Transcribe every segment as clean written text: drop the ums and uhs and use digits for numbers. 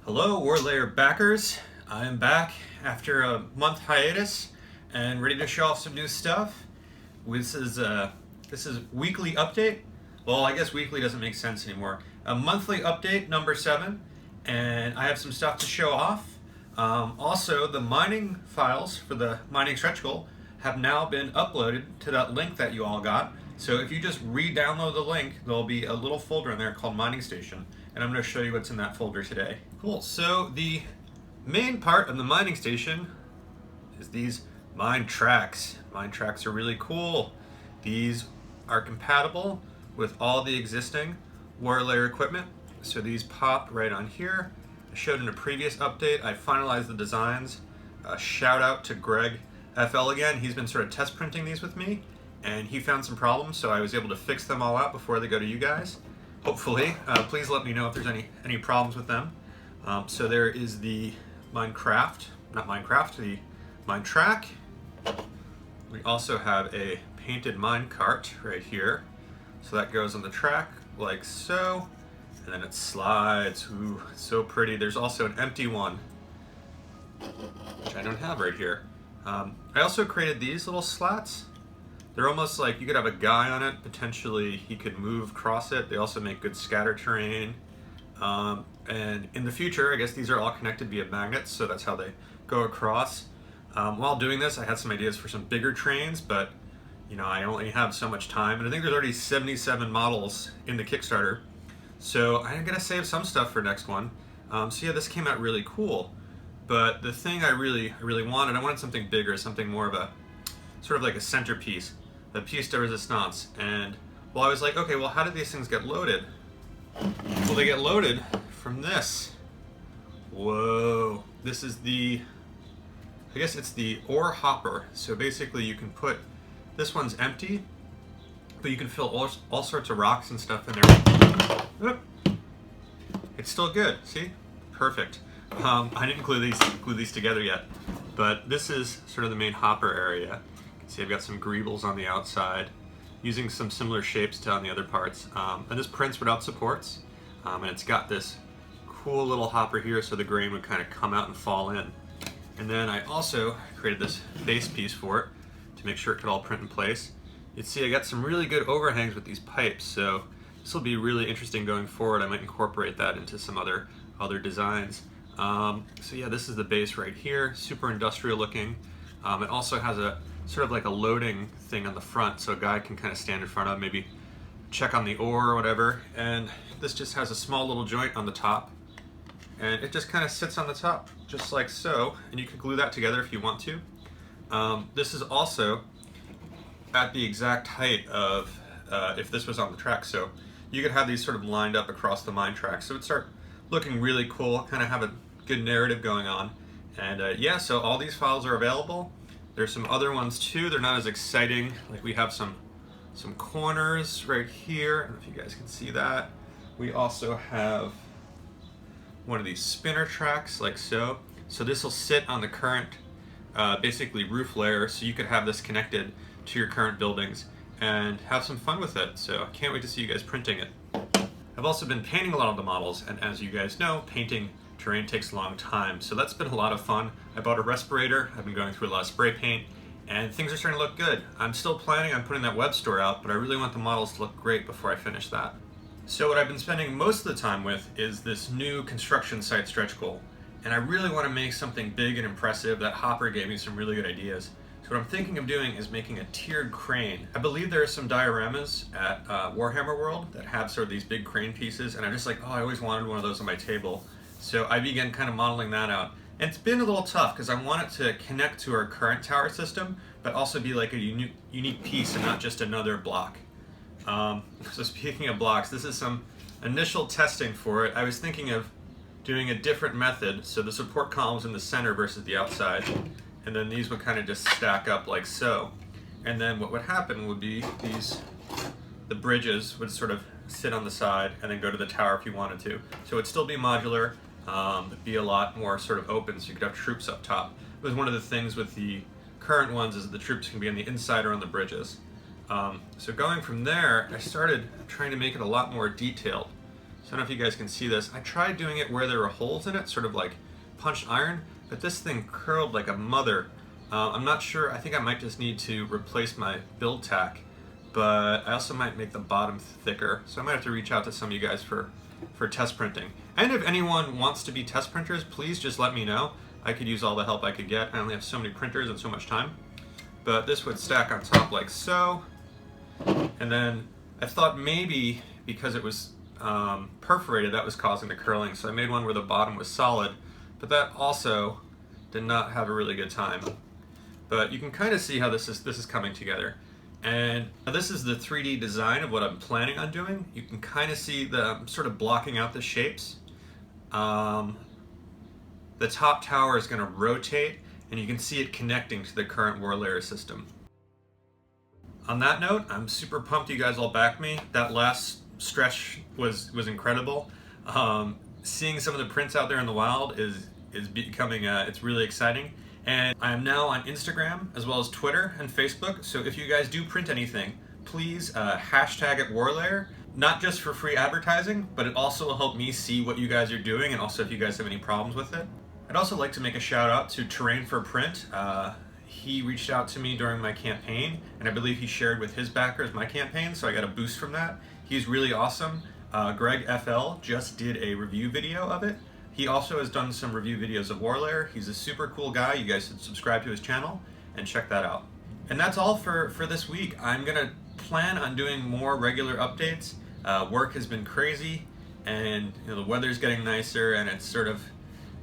Hello, WarLayer backers. I am back after a month hiatus and ready to show off some new stuff. This is weekly update. Well, I guess weekly doesn't make sense anymore. A monthly update number 7, and I have some stuff to show off. Also, the mining files for the mining stretch goal have now been uploaded to that link that you all got. So if you just re-download the link, there'll be a little folder in there called Mining Station, and I'm going to show you what's in that folder today. Cool, so the main part of the mining station is these mine tracks. Mine tracks are really cool. These are compatible with all the existing WarLayer equipment. So these pop right on here. I showed in a previous update, I finalized the designs. Shout out to Greg FL again. He's been sort of test printing these with me, and he found some problems, so I was able to fix them all out before they go to you guys. Hopefully. Please let me know if there's any problems with them. So there is the Minecraft, the mine track. We also have a painted minecart right here. So that goes on the track like so, and then it slides. Ooh, so pretty. There's also an empty one, which I don't have right here. I also created these little slats. They're almost like you could have a guy on it, potentially he could move across it. They also make good scatter terrain. And in the future, I guess these are all connected via magnets, so that's how they go across. While doing this, I had some ideas for some bigger trains, but you know, I only have so much time, and I think there's already 77 models in the Kickstarter, so I'm gonna save some stuff for next one. So yeah, this came out really cool, but the thing I really wanted, I wanted something bigger, something more of a sort of like a centerpiece, a piece de resistance. And well, I was like, okay, well, how did these things get loaded? Well, they get loaded from this. Whoa, this is the, I guess it's the ore hopper. So basically you can put, this one's empty, but you can fill all sorts of rocks and stuff in there. Oop. It's still good, see? Perfect. I didn't glue these together yet, but this is sort of the main hopper area. You can see I've got some greebles on the outside, using some similar shapes to on the other parts. And this prints without supports, and it's got this cool little hopper here so the grain would kind of come out and fall in. And then I also created this base piece for it to make sure it could all print in place. You'd see I got some really good overhangs with these pipes, so this will be really interesting going forward. I might incorporate that into some other designs. So yeah, this is the base right here, super industrial looking. It also has a sort of like a loading thing on the front, so a guy can kind of stand in front of, maybe check on the ore or whatever. And this just has a small little joint on the top, and it just kind of sits on the top, just like so. And you can glue that together if you want to. This is also at the exact height of if this was on the track, so you could have these sort of lined up across the mine track, so it'd start looking really cool, kind of have a good narrative going on. And yeah, so all these files are available. There's some other ones too. They're not as exciting. Like we have some corners right here. I don't know if you guys can see that. We also have one of these spinner tracks like so. So this will sit on the current basically roof layer, so you could have this connected to your current buildings and have some fun with it. So I can't wait to see you guys printing it. I've also been painting a lot of the models, and as you guys know, painting terrain takes a long time, so that's been a lot of fun. I bought a respirator, I've been going through a lot of spray paint, and things are starting to look good. I'm still planning on putting that web store out, but I really want the models to look great before I finish that. So what I've been spending most of the time with is this new construction site stretch goal, and I really want to make something big and impressive. That hopper gave me some really good ideas. So what I'm thinking of doing is making a tiered crane. I believe there are some dioramas at Warhammer World that have sort of these big crane pieces, and I'm just like, oh, I always wanted one of those on my table. So I began kind of modeling that out. And it's been a little tough because I want it to connect to our current tower system, but also be like a unique piece and not just another block. So speaking of blocks, this is some initial testing for it. I was thinking of doing a different method, so the support columns in the center versus the outside, and then these would kind of just stack up like so. And then what would happen would be the bridges would sort of sit on the side and then go to the tower if you wanted to. So it'd still be modular, be a lot more sort of open, so you could have troops up top. It was one of the things with the current ones is that the troops can be on the inside or on the bridges. So going from there, I started trying to make it a lot more detailed. So I don't know if you guys can see this. I tried doing it where there were holes in it, sort of like punched iron, but this thing curled like a mother. I'm not sure, I think I might just need to replace my build tack, but I also might make the bottom thicker. So I might have to reach out to some of you guys for test printing. And if anyone wants to be test printers, please just let me know. I could use all the help I could get. I only have so many printers and so much time. But this would stack on top like so. And then I thought maybe because it was perforated, that was causing the curling. So I made one where the bottom was solid, but that also did not have a really good time. But you can kind of see how this is coming together. And this is the 3D design of what I'm planning on doing. You can kind of see I'm sort of blocking out the shapes. The top tower is going to rotate, and you can see it connecting to the current WarLayer system. On that note, I'm super pumped you guys all backed me. That last stretch was incredible. Seeing some of the prints out there in the wild is becoming it's really exciting. And I am now on Instagram as well as Twitter and Facebook. So if you guys do print anything, please hashtag it WarLayer. Not just for free advertising, but it also will help me see what you guys are doing, and also if you guys have any problems with it. I'd also like to make a shout out to Terrain for Print. He reached out to me during my campaign, and I believe he shared with his backers my campaign, so I got a boost from that. He's really awesome. Greg FL just did a review video of it. He also has done some review videos of WarLayer. He's a super cool guy. You guys should subscribe to his channel and check that out. And that's all for this week. I'm gonna plan on doing more regular updates. Work has been crazy, and the weather's getting nicer, and it's sort of,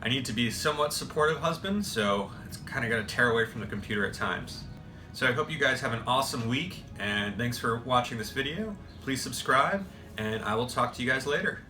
I need to be somewhat supportive husband, so it's kind of got to tear away from the computer at times. So I hope you guys have an awesome week, and thanks for watching this video. Please subscribe, and I will talk to you guys later.